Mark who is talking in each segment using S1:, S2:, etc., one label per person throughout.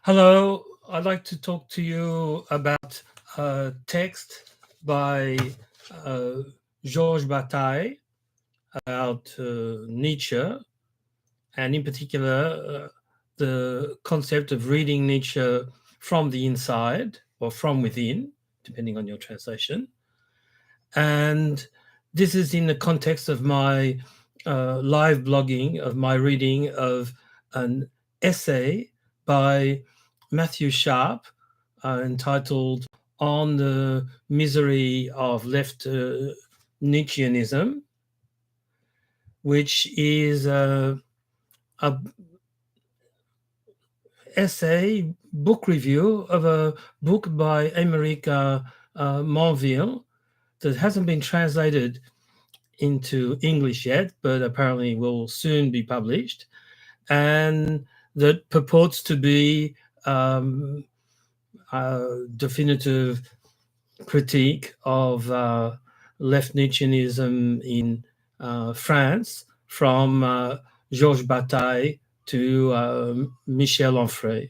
S1: Hello, I'd like to talk to you about a text by uh, Georges Bataille about Nietzsche, and in particular, the concept of reading Nietzsche from the inside or from within, depending on your translation. And this is in the context of my live blogging, of my reading of an essay by Matthew Sharp entitled On the Misery of Left Nietzscheanism, which is a essay book review of a book by Émeric Monville that hasn't been translated into English yet, but apparently will soon be published, and that purports to be a definitive critique of left Nietzscheanism in France, from Georges Bataille to Michel Onfray.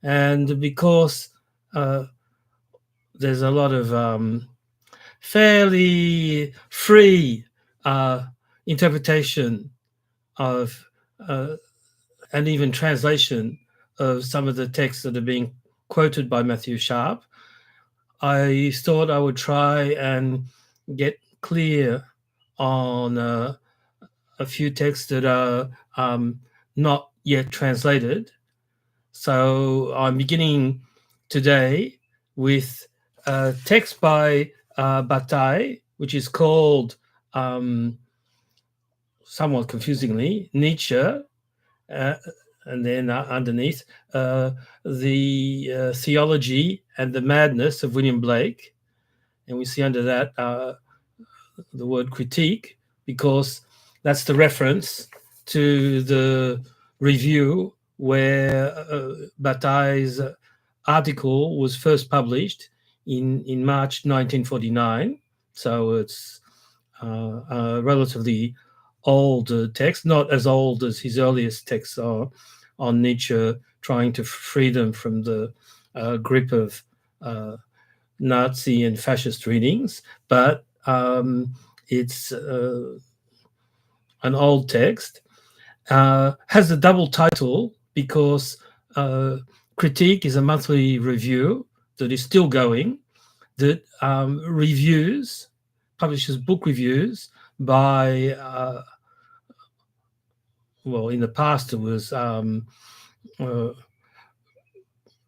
S1: And because there's a lot of fairly free interpretation of and even translation of some of the texts that are being quoted by Matthew Sharp, I thought I would try and get clear on a few texts that are not yet translated. So I'm beginning today with a text by Bataille, which is called, somewhat confusingly, Nietzsche, and then underneath, the theology and the madness of William Blake. And we see under that the word critique, because that's the reference to the review where Bataille's article was first published in March 1949. So it's a relatively old text, not as old as his earliest texts are on Nietzsche, trying to free them from the grip of Nazi and fascist readings, but it's an old text. Has a double title because Critique is a monthly review that is still going, that publishes book reviews by, well, in the past it was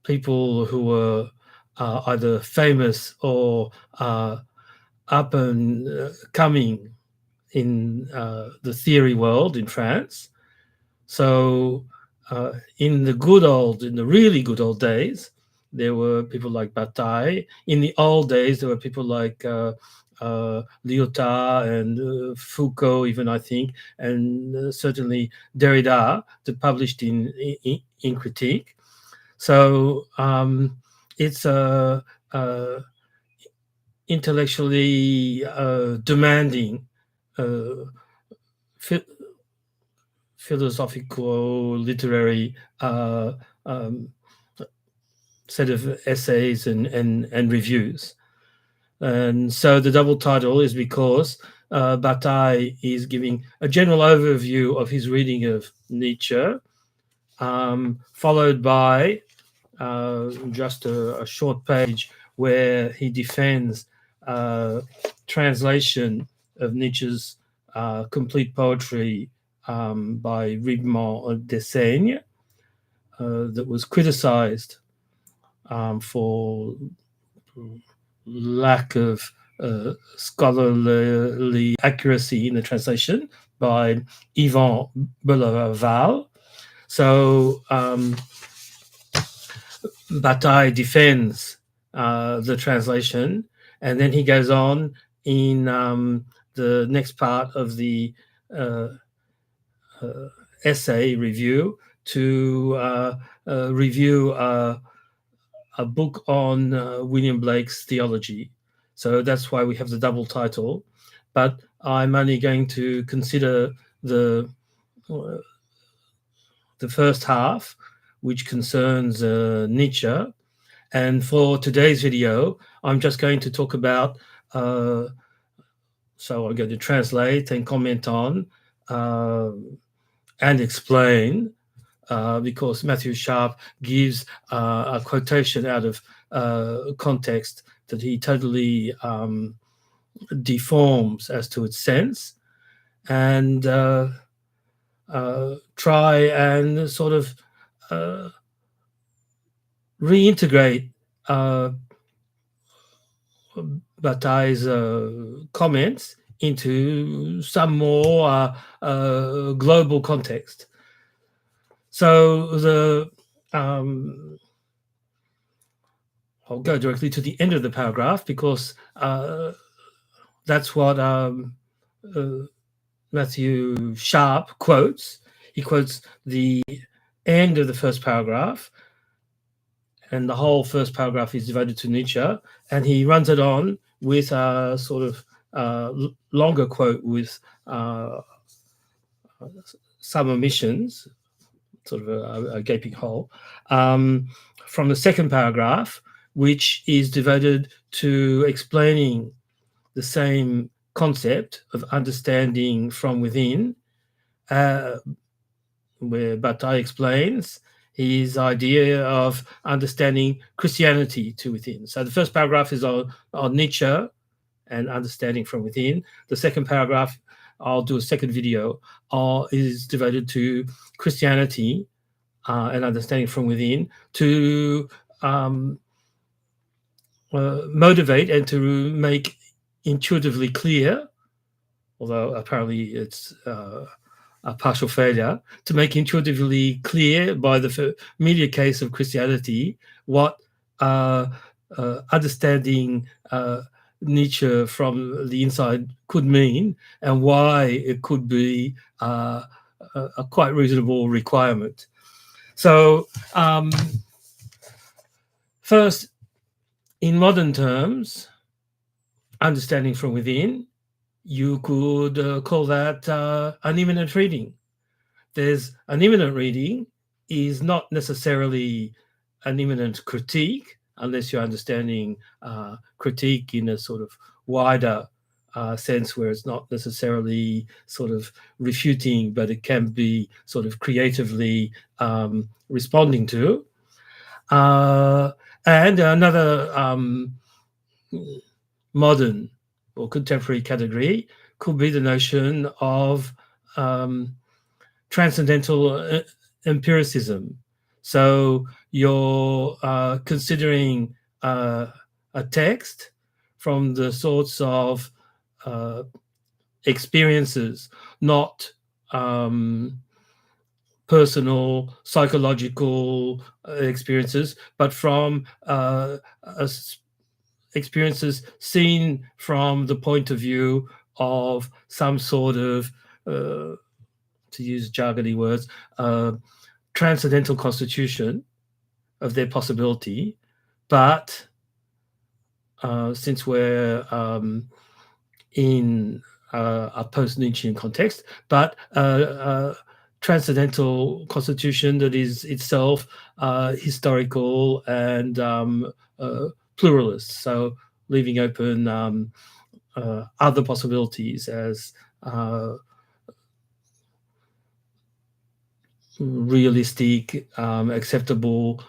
S1: people who were either famous or up and coming in the theory world in France. So in the really good old days, there were people like Bataille. In the old days, there were people like Lyotard and Foucault, even, I think, and certainly Derrida, that published in Critique. So it's a intellectually demanding philosophical, literary set of essays and reviews. And so the double title is because Bataille is giving a general overview of his reading of Nietzsche, followed by just a short page where he defends translation of Nietzsche's complete poetry by Ribemont d'Essaigne that was criticized for lack of scholarly accuracy in the translation by Yvan Bellaval. So Bataille defends the translation, and then he goes on in the next part of the essay review to review a book on William Blake's theology. So that's why we have the double title. But I'm only going to consider the first half, which concerns Nietzsche. And for today's video, I'm just going to talk about, so I'm going to translate and comment on and explain, because Matthew Sharp gives a quotation out of context that he totally deforms as to its sense, and try and sort of reintegrate Bataille's comments into some more global context. So I'll go directly to the end of the paragraph, because that's what Matthew Sharp quotes. He quotes the end of the first paragraph, and the whole first paragraph is devoted to Nietzsche, and he runs it on with a sort of longer quote with some omissions, sort of a gaping hole, from the second paragraph, which is devoted to explaining the same concept of understanding from within, where Bataille explains his idea of understanding Christianity to within. So the first paragraph is on Nietzsche and understanding from within. The second paragraph, I'll do a second video, is devoted to Christianity and understanding from within, to motivate and to make intuitively clear, although apparently it's a partial failure, to make intuitively clear by the media case of Christianity what understanding Nietzsche from the inside could mean, and why it could be a quite reasonable requirement. So first, in modern terms, understanding from within, you could call that an immanent reading. There's an immanent reading is not necessarily an immanent critique, unless you're understanding critique in a sort of wider sense, where it's not necessarily sort of refuting, but it can be sort of creatively responding to. And another modern or contemporary category could be the notion of transcendental empiricism. So you're considering a text from the sorts of experiences, not personal, psychological experiences, but from experiences seen from the point of view of some sort of, to use jargony words, transcendental constitution of their possibility. But since we're in a post-Nietzschean context, but transcendental constitution that is itself historical and pluralist, so leaving open other possibilities as realistic, acceptable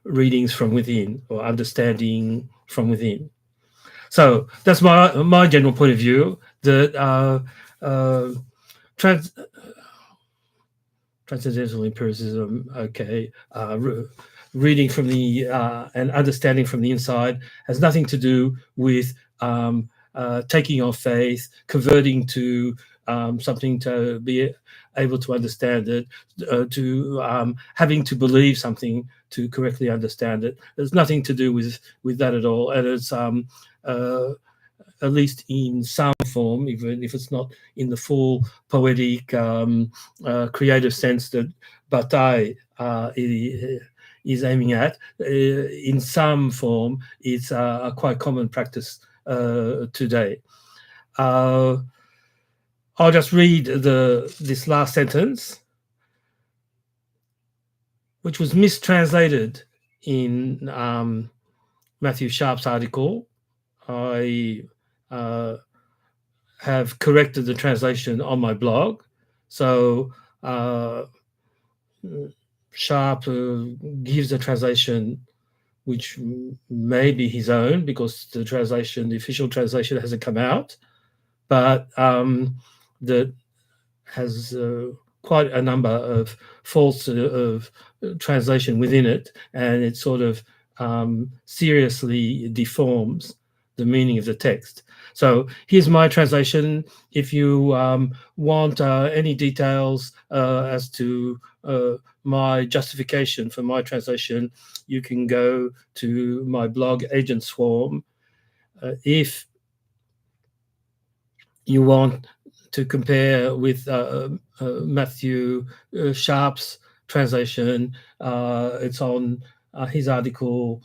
S1: readings from within, or understanding from within. So that's my general point of view, that transcendental empiricism, okay, reading from the and understanding from the inside has nothing to do with taking on faith, converting to something to be able to understand it, to having to believe something to correctly understand it. There's nothing to do with that at all, and it's at least in some form, even if it's not in the full poetic, creative sense that Bataille is aiming at, in some form, it's a quite common practice today. I'll just read this last sentence. which was mistranslated in Matthew Sharp's article. I have corrected the translation on my blog. So Sharp gives a translation which may be his own, because the official translation hasn't come out, but that has quite a number of faults of translation within it, and it sort of seriously deforms the meaning of the text. So here's my translation. If you want any details as to my justification for my translation, you can go to my blog, Agent Swarm. If you want to compare with Matthew Sharp's translation, it's on his article,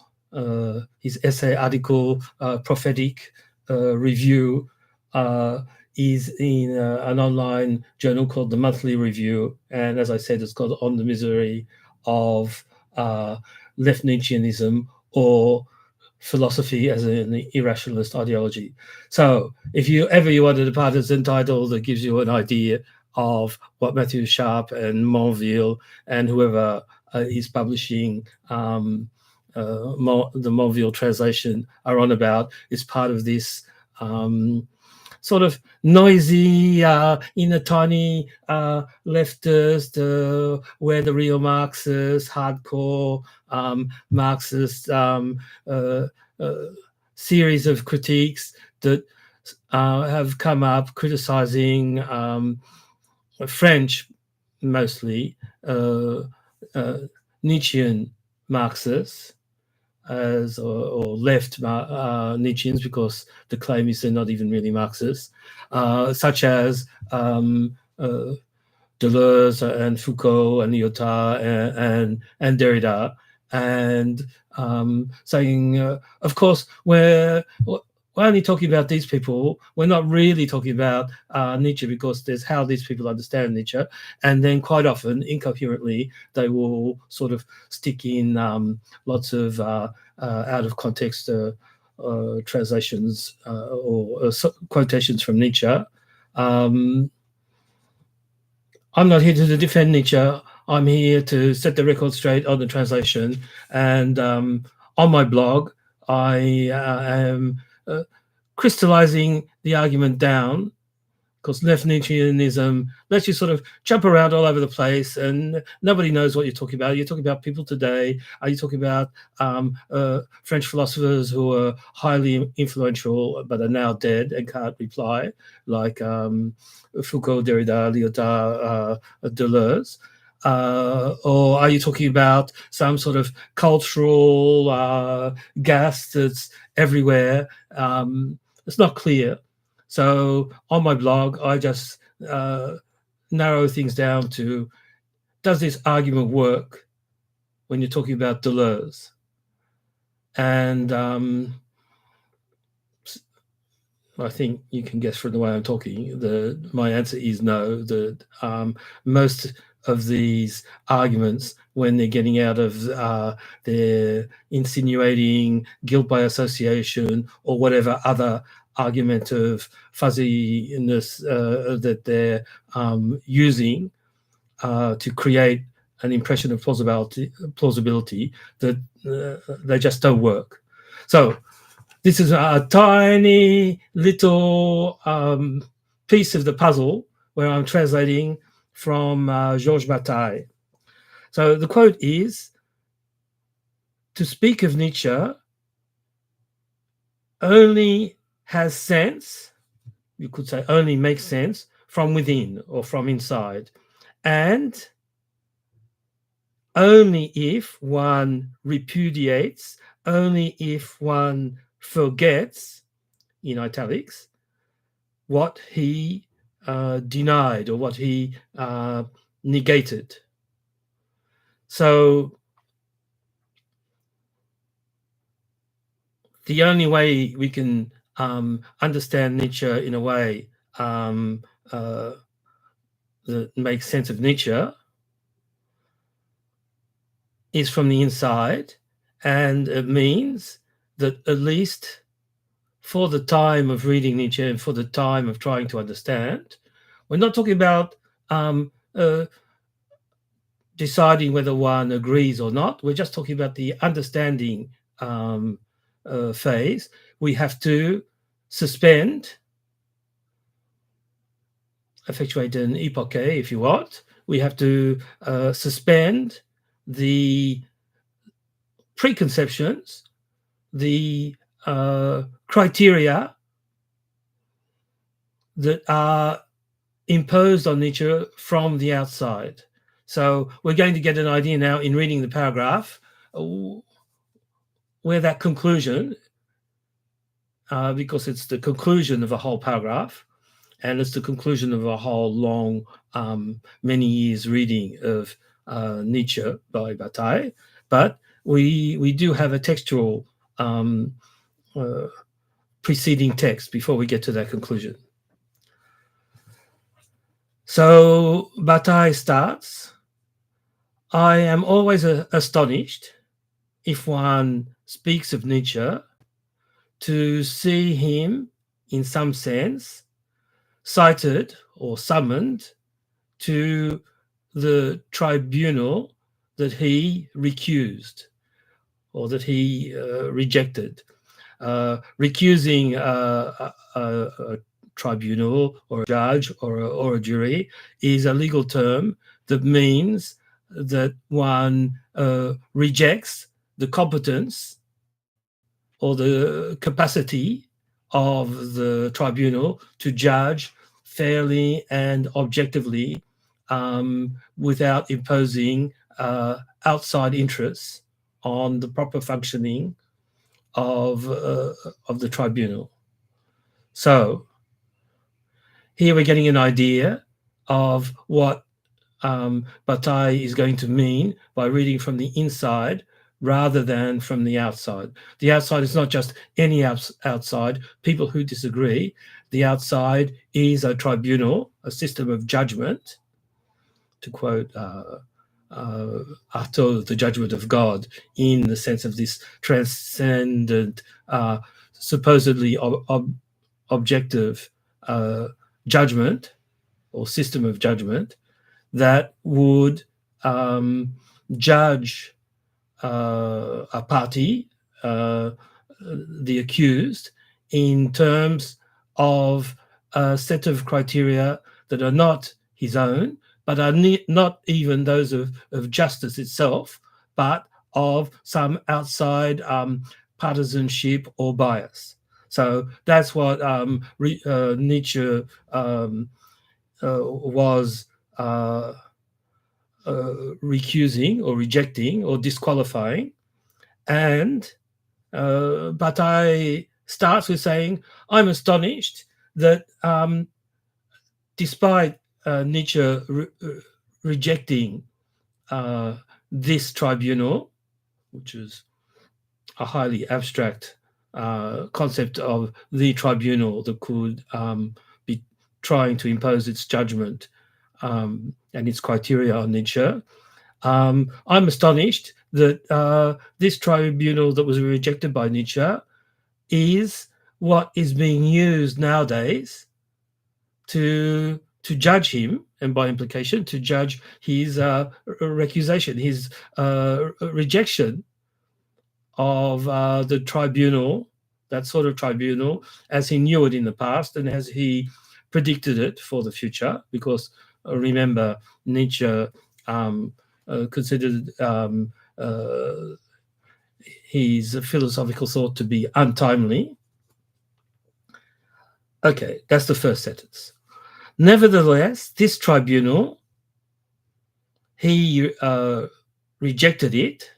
S1: his essay article, Prophetic Review, is in an online journal called The Monthly Review. And as I said, it's called On the Misery of Left Nietzscheanism, or philosophy as an irrationalist ideology. So if you wanted a partisan title that gives you an idea of what Matthew Sharp and Monville and whoever is publishing the Monville translation are on about, is part of this sort of noisy, in a tiny leftist, where the real Marxists, hardcore Marxist series of critiques that have come up criticizing French, mostly Nietzschean Marxists, or left Nietzscheans, because the claim is they're not even really Marxists, such as Deleuze and Foucault and Lyotard and Derrida, and saying, of course, we're only talking about these people. We're not really talking about Nietzsche, because there's how these people understand Nietzsche. And then quite often, incoherently, they will sort of stick in lots of out of context translations or quotations from Nietzsche. I'm not here to defend Nietzsche. I'm here to set the record straight on the translation. And on my blog, I am crystallizing the argument down, because left Nietzscheanism lets you sort of jump around all over the place, and nobody knows what you're talking about. You're talking about people today. Are you talking about French philosophers who are highly influential but are now dead and can't reply, like Foucault, Derrida, Lyotard, Deleuze? Or are you talking about some sort of cultural gas that's everywhere? It's not clear. So on my blog, I just narrow things down to, does this argument work when you're talking about Deleuze? And I think you can guess from the way I'm talking, my answer is no. That most of these arguments, when they're getting out of their insinuating guilt by association or whatever other argument of fuzziness that they're using to create an impression of plausibility, that they just don't work. So this is a tiny little piece of the puzzle where I'm translating from Georges Bataille. So the quote is, to speak of Nietzsche only has sense, you could say only makes sense, from within or from inside. And only if one repudiates, only if one forgets, in italics, what he denied or what he negated. So the only way we can understand Nietzsche in a way that makes sense of Nietzsche is from the inside, and it means that at least for the time of reading Nietzsche and for the time of trying to understand, we're not talking about deciding whether one agrees or not. We're just talking about the understanding phase. We have to suspend, effectuate an epoche, if you want. We have to suspend the preconceptions, the criteria that are imposed on Nietzsche from the outside. So we're going to get an idea now in reading the paragraph where that conclusion, because it's the conclusion of a whole paragraph, and it's the conclusion of a whole long, many years reading of Nietzsche by Bataille, but we do have a textual preceding text before we get to that conclusion. So Bataille starts, I am always astonished, if one speaks of Nietzsche, to see him, in some sense, cited or summoned to the tribunal that he recused or that he rejected. Recusing a tribunal or a judge or a jury is a legal term that means that one rejects the competence or the capacity of the tribunal to judge fairly and objectively without imposing outside interests on the proper functioning of the tribunal. So here we're getting an idea of what Bataille is going to mean by reading from the inside rather than from the outside. The outside is not just any outside, people who disagree. The outside is a tribunal, a system of judgment, to quote Artaud, the judgment of God, in the sense of this transcendent, supposedly objective judgment or system of judgment that would judge a party, the accused, in terms of a set of criteria that are not his own, but are not even those of justice itself, but of some outside partisanship or bias. So that's what Nietzsche was recusing or rejecting or disqualifying. And Bataille starts with saying, I'm astonished that despite Nietzsche rejecting this tribunal, which is a highly abstract concept of the tribunal that could be trying to impose its judgment and its criteria on Nietzsche, I'm astonished that this tribunal that was rejected by Nietzsche is what is being used nowadays to judge him, and by implication to judge his recusation, his rejection of the tribunal, that sort of tribunal, as he knew it in the past and as he predicted it for the future. Because remember, Nietzsche considered his philosophical thought to be untimely. Okay, that's the first sentence. Nevertheless, this tribunal, he rejected it.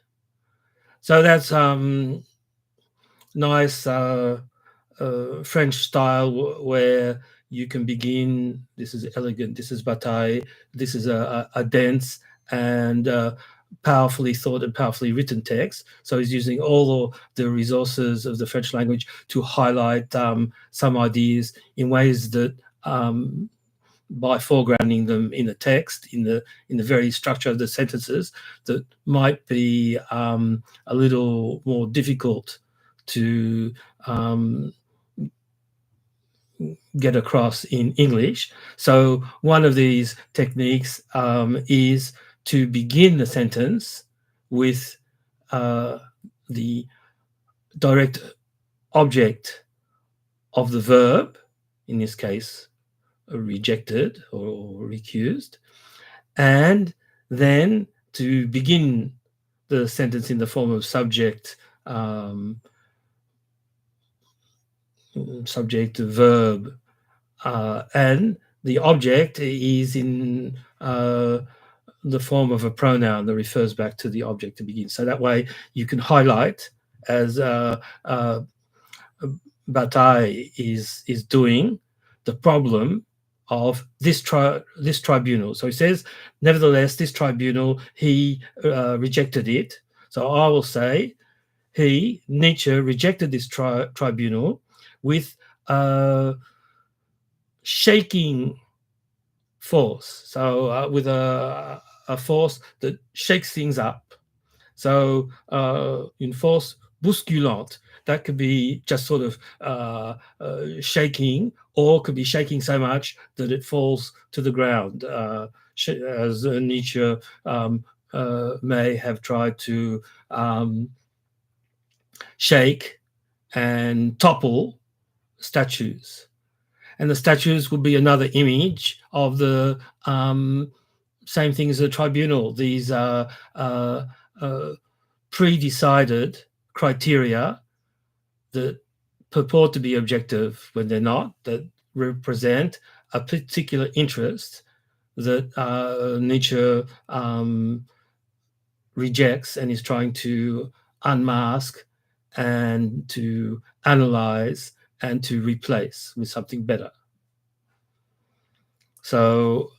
S1: So that's nice French style where you can begin, this is elegant, this is Bataille, this is a dense and powerfully thought and powerfully written text. So he's using all the resources of the French language to highlight some ideas in ways that by foregrounding them in the text, in the very structure of the sentences, that might be a little more difficult to get across in English. So one of these techniques is to begin the sentence with the direct object of the verb, in this case, rejected or recused, and then to begin the sentence in the form of subject, subject to verb, and the object is in the form of a pronoun that refers back to the object to begin. So that way you can highlight, as Bataille is doing, the problem of this tribunal. So he says, nevertheless, this tribunal, he rejected it. So I will say, Nietzsche, rejected this tribunal with shaking force. So with a force that shakes things up. So une force bousculante, that could be just sort of shaking, or could be shaking so much that it falls to the ground, as Nietzsche may have tried to shake and topple statues. And the statues would be another image of the same thing as the tribunal, these pre-decided criteria that purport to be objective when they're not, that represent a particular interest that Nietzsche rejects and is trying to unmask and to analyze and to replace with something better. So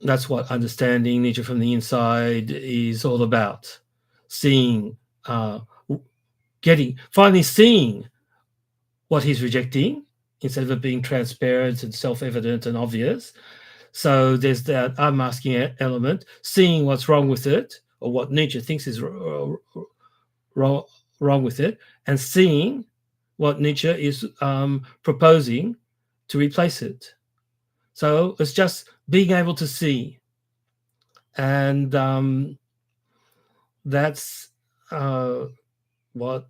S1: that's what understanding Nietzsche from the inside is all about. Seeing, finally seeing what he's rejecting, instead of it being transparent and self-evident and obvious. So there's that unmasking element, seeing what's wrong with it, or what Nietzsche thinks is wrong with it, and seeing what Nietzsche is proposing to replace it. So it's just being able to see. And that's what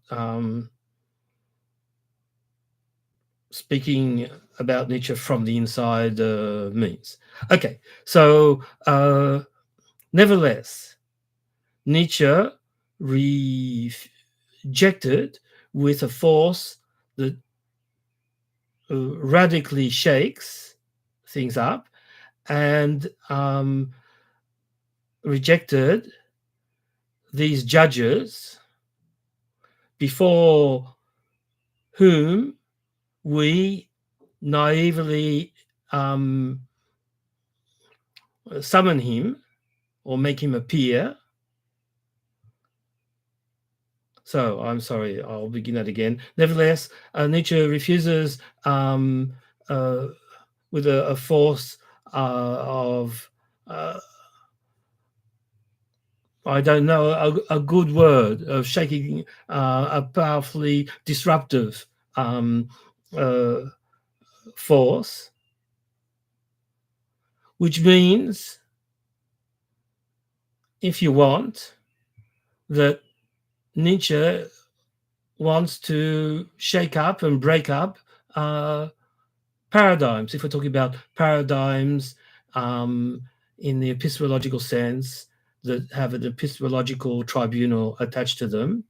S1: speaking about Nietzsche from the inside means. Okay, so nevertheless, Nietzsche rejected with a force that radically shakes things up, and rejected these judges before whom we naively summon him or make him appear. So I'm sorry, I'll begin that again. Nevertheless, Nietzsche refuses with a force of I don't know, a good word, of shaking, a powerfully disruptive force, which means, if you want, that Nietzsche wants to shake up and break up paradigms. If we're talking about paradigms in the epistemological sense, that have an epistemological tribunal attached to them,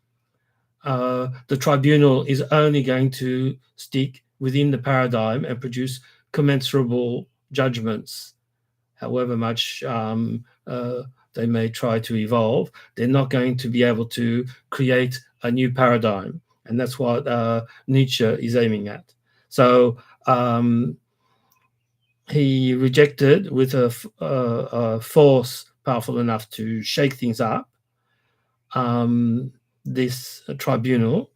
S1: the tribunal is only going to stick within the paradigm and produce commensurable judgments, however much they may try to evolve. They're not going to be able to create a new paradigm, and that's what Nietzsche is aiming at. So he rejected with a force powerful enough to shake things up this tribunal,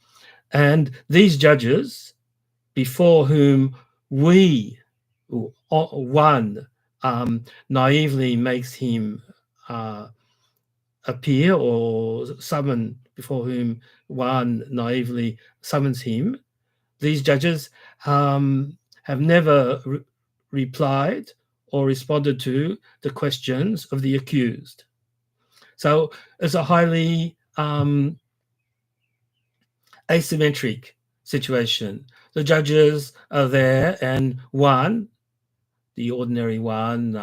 S1: and these judges before whom we one naively makes him appear, or summon, before whom one naively summons him, these judges have never replied or responded to the questions of the accused. So it's a highly asymmetric situation. The judges are there, and one, the ordinary one,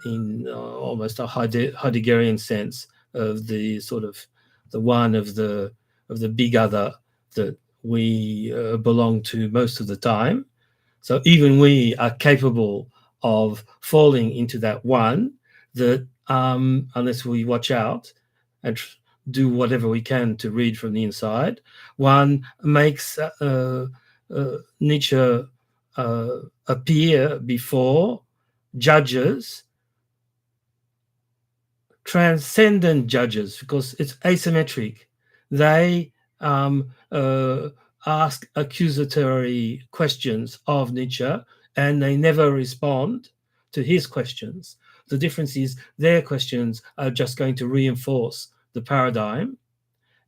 S1: in almost a Heideggerian sense of the sort of the one of the big other that we belong to most of the time. So even we are capable of falling into that one that, unless we watch out and do whatever we can to read from the inside, one makes Nietzsche appear before judges, transcendent judges, because it's asymmetric. They ask accusatory questions of Nietzsche, and they never respond to his questions. The difference is their questions are just going to reinforce the paradigm,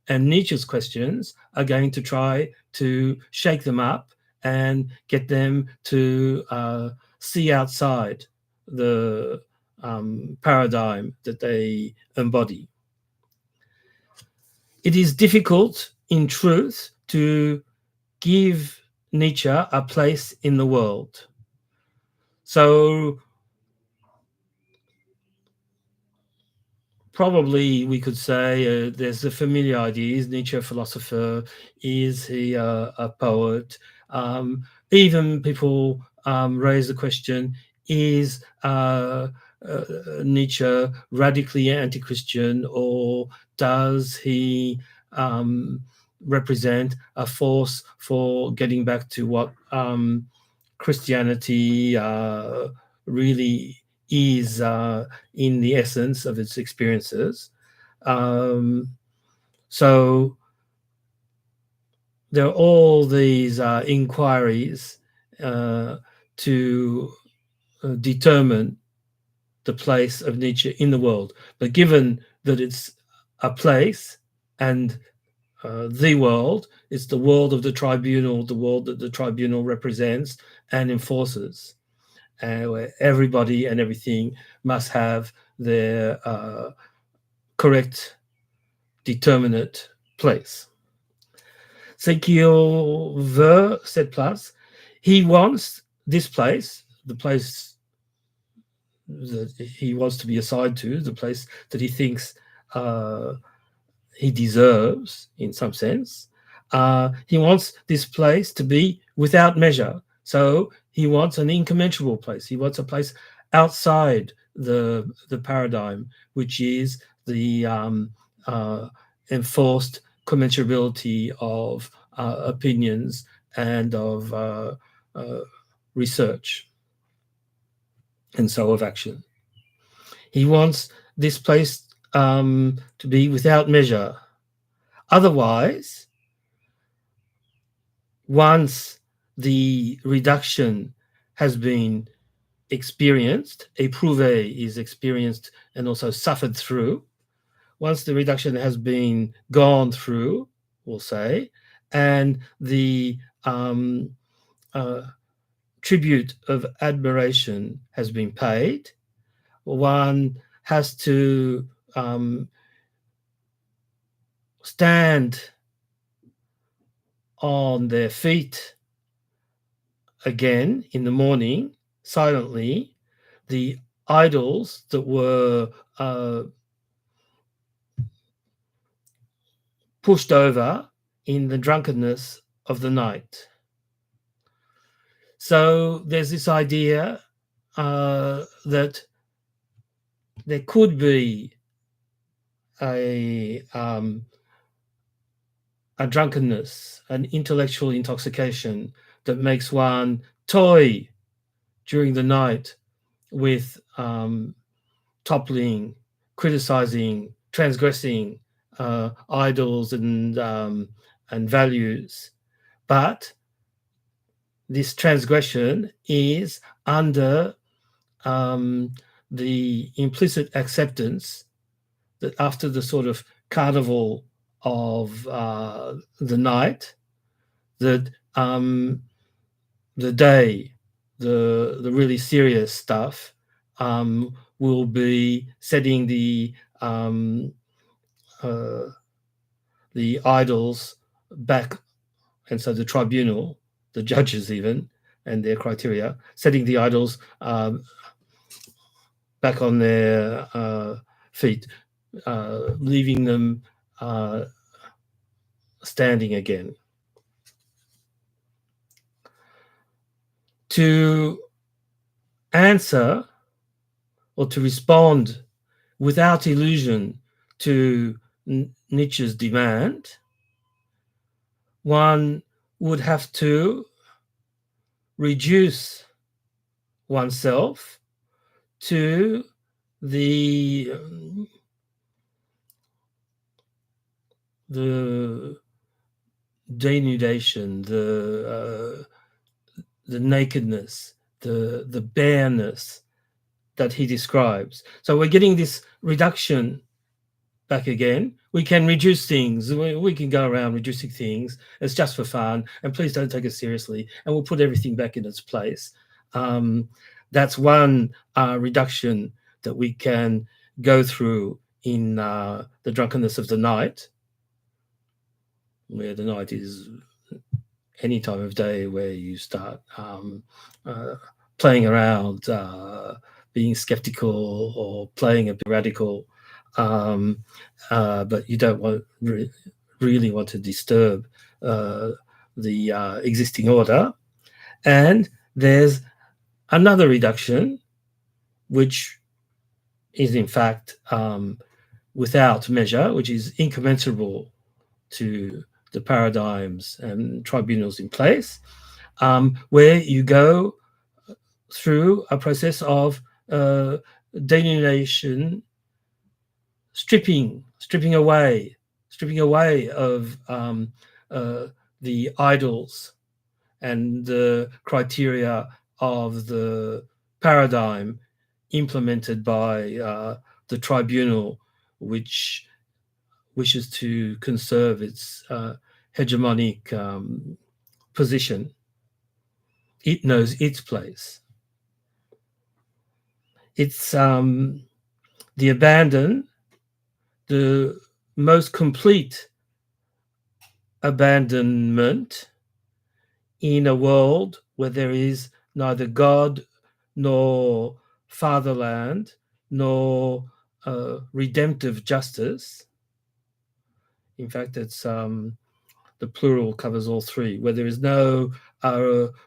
S1: and Nietzsche's questions are going to try to shake them up and get them to see outside the paradigm that they embody. It is difficult, in truth, to give Nietzsche a place in the world. So probably we could say there's the familiar ideas. Nietzsche, a philosopher, is he a poet? Even people raise the question, is Nietzsche radically anti-Christian, or does he represent a force for getting back to what Christianity really is in the essence of its experiences? So there are all these inquiries to determine the place of Nietzsche in the world. But given that it's a place and the world, it's the world of the tribunal, the world that the tribunal represents and enforces, where everybody and everything must have their correct, determinate place. Ce qu'il veut, cette place, he wants this place, the place that he wants to be assigned to, the place that he thinks he deserves in some sense. He wants this place to be without measure. So he wants an incommensurable place. He wants a place outside the paradigm, which is the enforced commensurability of opinions and of research, and so of action. He wants this place to be without measure. Otherwise, once the reduction has been experienced, éprouvé is experienced and also suffered through, once the reduction has been gone through, we'll say, and the tribute of admiration has been paid, one has to stand on their feet again in the morning, silently. The idols that were pushed over in the drunkenness of the night. So there's this idea that there could be a drunkenness, an intellectual intoxication that makes one toy during the night with toppling, criticizing, transgressing idols and values. But this transgression is under the implicit acceptance that after the sort of carnival of the night, that the day, the really serious stuff, will be setting the idols back, and so the tribunal, the judges even, and their criteria, setting the idols back on their feet, leaving them standing again. To answer or to respond without illusion to Nietzsche's demand, one would have to reduce oneself to the denudation, the nakedness, the bareness that he describes. So we're getting this reduction back again. We can reduce things. We can go around reducing things. It's just for fun. And please don't take it seriously. And we'll put everything back in its place. That's one reduction that we can go through in the drunkenness of the night, where the night is any time of day where you start playing around, being skeptical or playing a bit radical, but you don't really want to disturb the existing order. And there's another reduction, which is in fact without measure, which is incommensurable to the paradigms and tribunals in place, where you go through a process of denudation, stripping away of the idols and the criteria of the paradigm implemented by the tribunal, which wishes to conserve its hegemonic position. It knows its place. It's the abandon, the most complete abandonment in a world where there is neither God nor fatherland nor redemptive justice. In fact, it's the plural covers all three, where there is no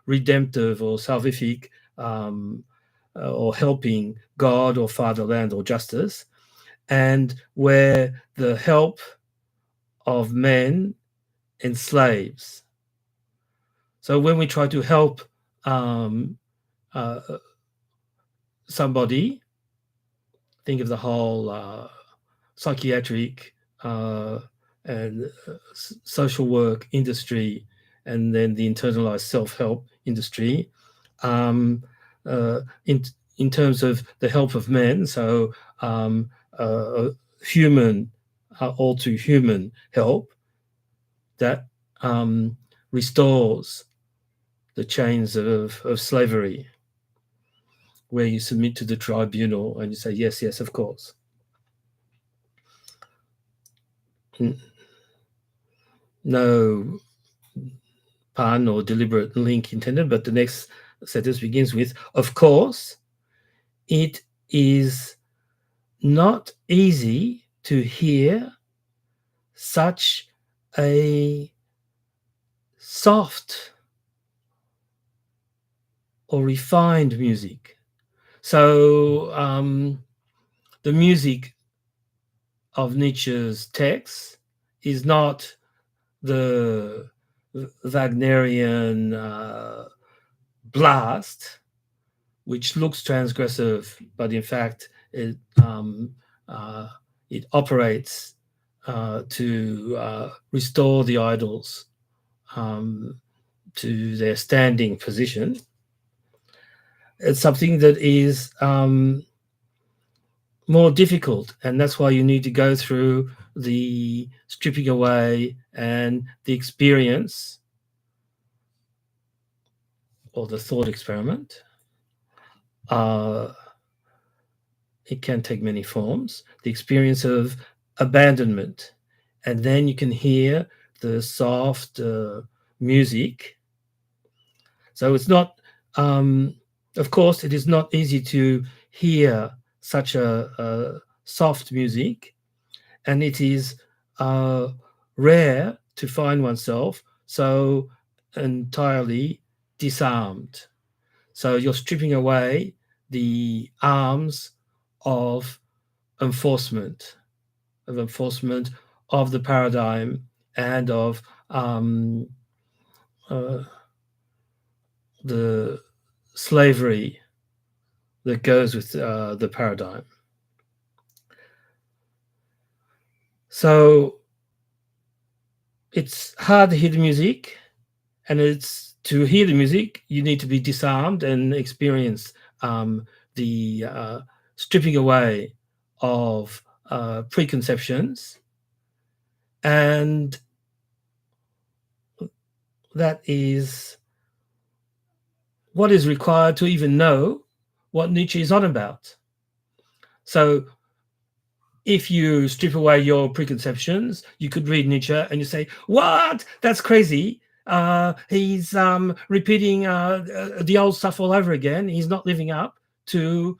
S1: redemptive or salvific or helping God or fatherland or justice, and where the help of men enslaves. So when we try to help somebody, think of the whole psychiatric and social work industry, and then the internalized self-help industry, in terms of the help of men, so human, all too human help that restores the chains of slavery, where you submit to the tribunal and you say, yes, yes, of course. No pun or deliberate link intended, but the next sentence begins with, of course, it is not easy to hear such a soft or refined music. So the music of Nietzsche's text is not the Wagnerian blast, which looks transgressive, but in fact it operates to restore the idols to their standing position. It's something that is more difficult, and that's why you need to go through the stripping away and the experience or the thought experiment. It can take many forms. The experience of abandonment, and then you can hear the soft music. So it's not, of course, it is not easy to hear such a soft music, and it is rare to find oneself so entirely disarmed. So you're stripping away the arms of enforcement of the paradigm and of the slavery that goes with the paradigm. So it's hard to hear the music, and it's to hear the music you need to be disarmed and experience the stripping away of preconceptions, and that is what is required to even know what Nietzsche is on about. So if you strip away your preconceptions, you could read Nietzsche and you say, what? That's crazy. He's repeating the old stuff all over again. He's not living up to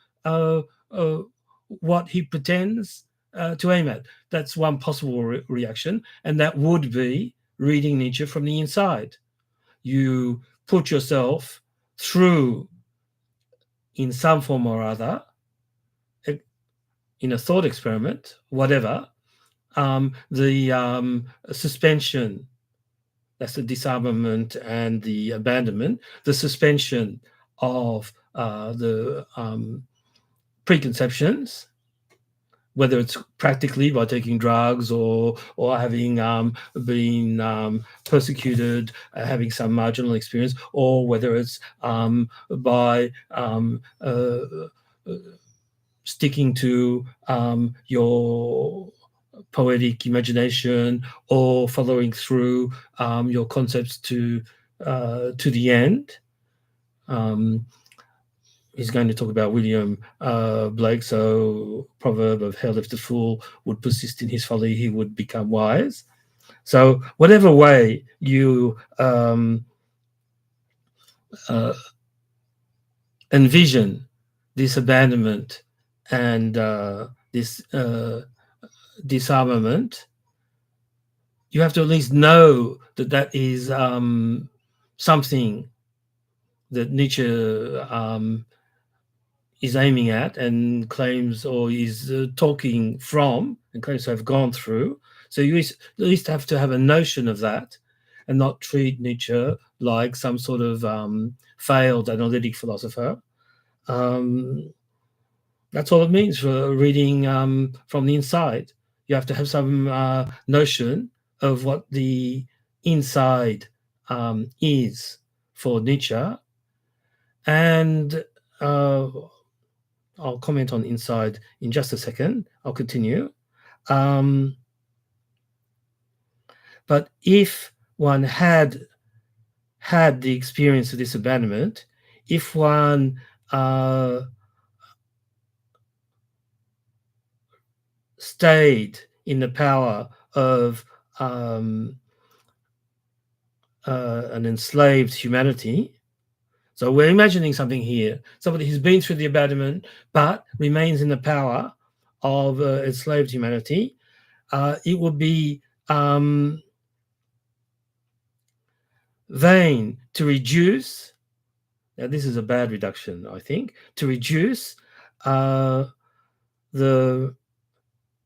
S1: what he pretends to aim at. That's one possible reaction, and that would be reading Nietzsche from the inside. You put yourself through, in some form or other, in a thought experiment, whatever, the suspension, that's the disarmament and the abandonment, the suspension of the preconceptions, whether it's practically by taking drugs or having been persecuted, having some marginal experience, or whether it's by sticking to your poetic imagination or following through your concepts to the end. He's going to talk about William Blake. So, proverb of hell, if the fool would persist in his folly, he would become wise. So, whatever way you envision this abandonment and this disarmament, you have to at least know that that is something that Nietzsche is aiming at and claims, or is talking from and claims to have gone through. So you at least have to have a notion of that and not treat Nietzsche like some sort of failed analytic philosopher. That's all it means for reading from the inside. You have to have some notion of what the inside is for Nietzsche. And I'll comment on inside in just a second. I'll continue. But if one had the experience of this abandonment, if one stayed in the power of an enslaved humanity. So we're imagining something here, somebody who's been through the abandonment but remains in the power of enslaved humanity. It would be vain to reduce, now this is a bad reduction, I think, to reduce the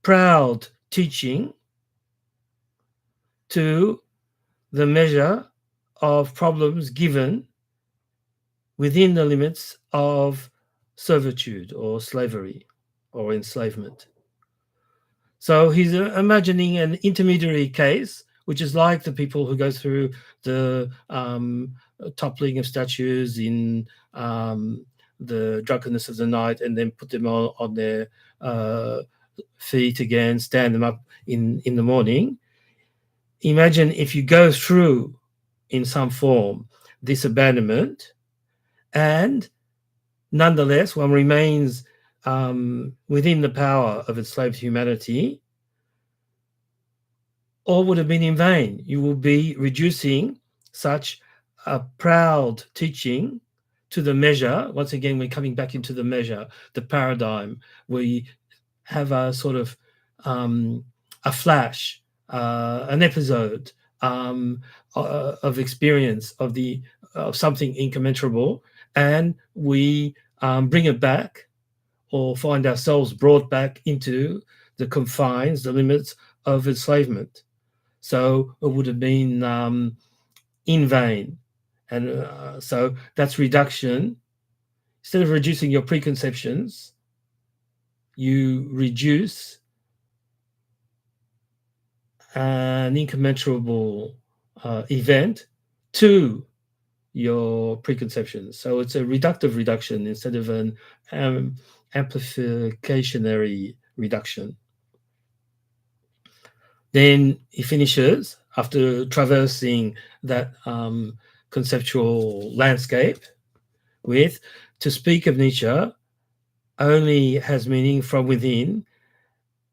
S1: proud teaching to the measure of problems given within the limits of servitude or slavery or enslavement. So he's imagining an intermediary case which is like the people who go through the toppling of statues in the drunkenness of the night and then put them on their feet again, stand them up in the morning. Imagine if you go through in some form this abandonment, and nonetheless one remains within the power of enslaved humanity, all would have been in vain. You will be reducing such a proud teaching to the measure. Once again, we're coming back into the measure, the paradigm. We have a sort of a flash, an episode of experience of something incommensurable, and we bring it back, or find ourselves brought back into the confines, the limits of enslavement. So it would have been in vain. And so that's reduction. Instead of reducing your preconceptions, you reduce an incommensurable event to your preconceptions. So it's a reductive reduction instead of an amplificationary reduction. Then he finishes, after traversing that conceptual landscape, with, to speak of Nietzsche only has meaning from within,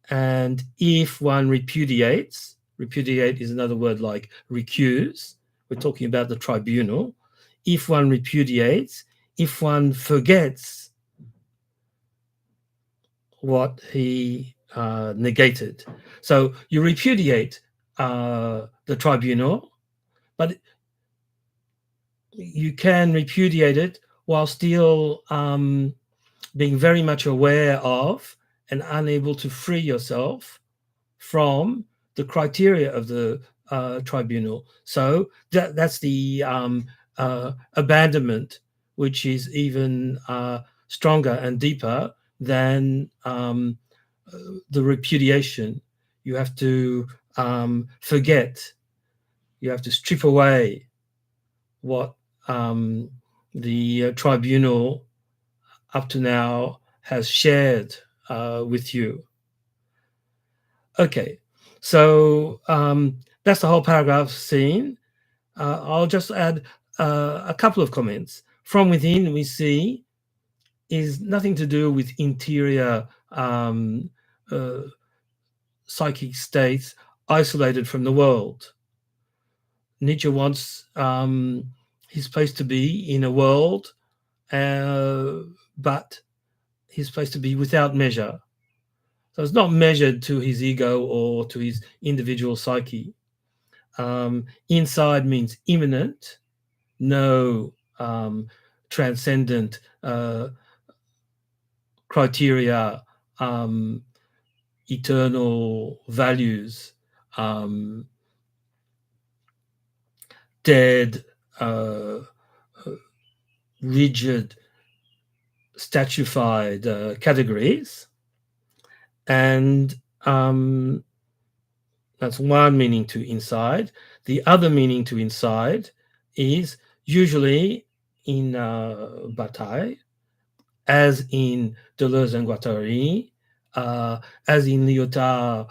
S1: and if one repudiate is another word like recuse, we're talking about the tribunal, if one repudiates, if one forgets what he negated. So you repudiate the tribunal, but you can repudiate it while still being very much aware of and unable to free yourself from the criteria of the tribunal. So that's the abandonment, which is even stronger and deeper than the repudiation. You have to forget. You have to strip away what the tribunal up to now has shared with you. Okay, so that's the whole paragraph scene. I'll just add a couple of comments. From within, we see is nothing to do with interior psychic states isolated from the world. Nietzsche wants his place to be in a world, but his place to be without measure. So it's not measured to his ego or to his individual psyche. Inside means immanent, no transcendent criteria, eternal values, dead, rigid, statuified categories. And that's one meaning to inside. The other meaning to inside is usually in Bataille, as in Deleuze and Guattari, as in Lyotard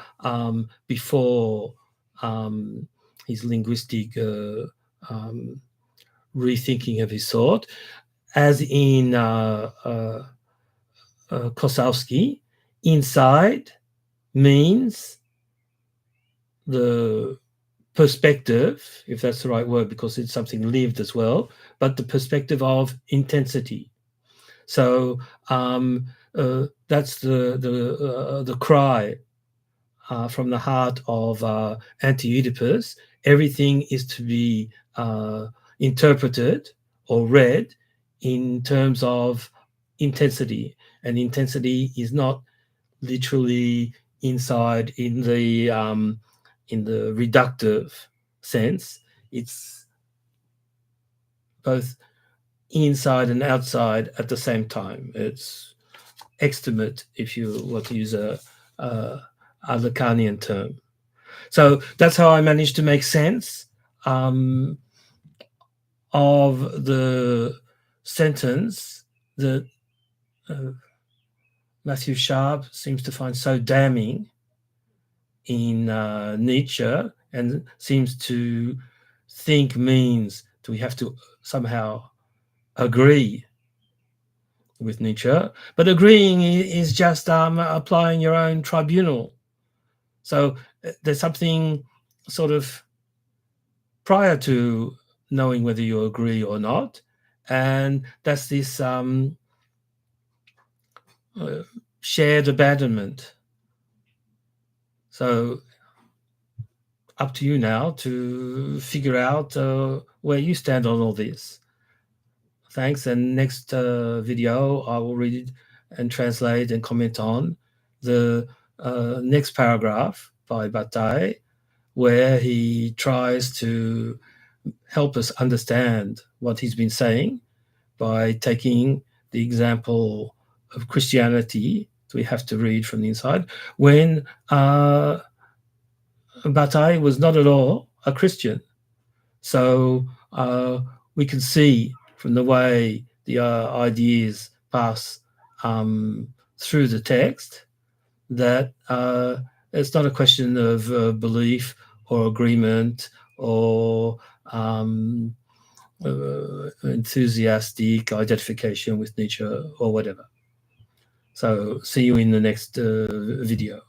S1: before his linguistic rethinking of his thought, as in Kosowski. Inside means the perspective, if that's the right word, because it's something lived as well, but the perspective of intensity. So that's the cry from the heart of Anti-Oedipus. Everything is to be interpreted or read in terms of intensity, and intensity is not literally inside in the reductive sense. It's both inside and outside at the same time. It's extimate, if you want to use a Lacanian term. So that's how I managed to make sense of the sentence that Matthew Sharp seems to find so damning in Nietzsche, and seems to think means do we have to somehow agree with Nietzsche, but agreeing is just applying your own tribunal. So there's something sort of prior to knowing whether you agree or not, and that's this shared abandonment. So up to you now to figure out where you stand on all this. Thanks. And next video, I will read and translate and comment on the next paragraph by Bataille, where he tries to help us understand what he's been saying by taking the example of Christianity. So we have to read from the inside, when Bataille was not at all a Christian. So we can see from the way the ideas pass through the text that it's not a question of belief or agreement or enthusiastic identification with Nietzsche or whatever. So see you in the next video.